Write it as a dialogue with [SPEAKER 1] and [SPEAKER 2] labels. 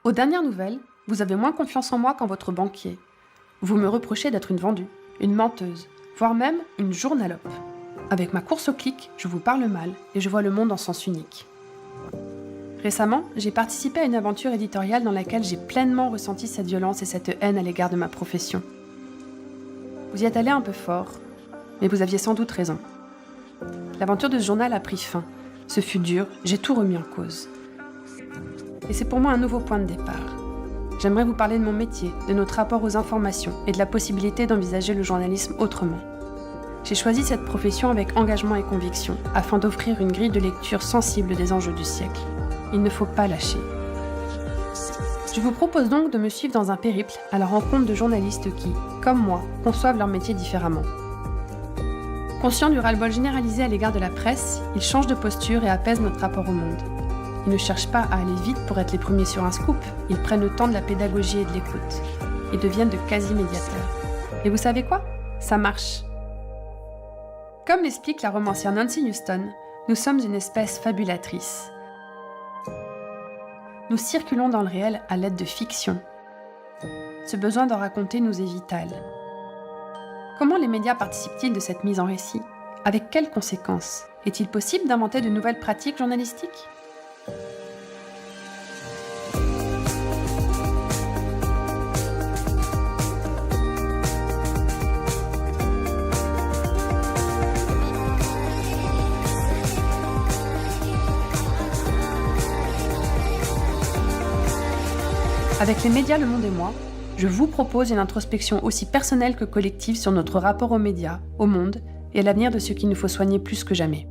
[SPEAKER 1] Aux dernières nouvelles, vous avez moins confiance en moi qu'en votre banquier. Vous me reprochez d'être une vendue, une menteuse, voire même une journalope. Avec ma course au clic, je vous parle mal et je vois le monde en sens unique. Récemment, j'ai participé à une aventure éditoriale dans laquelle j'ai pleinement ressenti cette violence et cette haine à l'égard de ma profession. Vous y êtes allé un peu fort, mais vous aviez sans doute raison. L'aventure de ce journal a pris fin. Ce fut dur, j'ai tout remis en cause. Et c'est pour moi un nouveau point de départ. J'aimerais vous parler de mon métier, de notre rapport aux informations et de la possibilité d'envisager le journalisme autrement. J'ai choisi cette profession avec engagement et conviction, afin d'offrir une grille de lecture sensible des enjeux du siècle. Il ne faut pas lâcher. Je vous propose donc de me suivre dans un périple à la rencontre de journalistes qui, comme moi, conçoivent leur métier différemment. Conscients du ras-le-bol généralisé à l'égard de la presse, ils changent de posture et apaisent notre rapport au monde. Ils ne cherchent pas à aller vite pour être les premiers sur un scoop, ils prennent le temps de la pédagogie et de l'écoute. Ils deviennent de quasi-médiateurs. Et vous savez quoi ? Ça marche. Comme l'explique la romancière Nancy Houston, nous sommes une espèce fabulatrice. Nous circulons dans le réel à l'aide de fiction. Ce besoin d'en raconter nous est vital. Comment les médias participent-ils de cette mise en récit ? Avec quelles conséquences ? Est-il possible d'inventer de nouvelles pratiques journalistiques ? Avec les médias Le Monde et moi, je vous propose une introspection aussi personnelle que collective sur notre rapport aux médias, au monde et à l'avenir de ce qu'il nous faut soigner plus que jamais.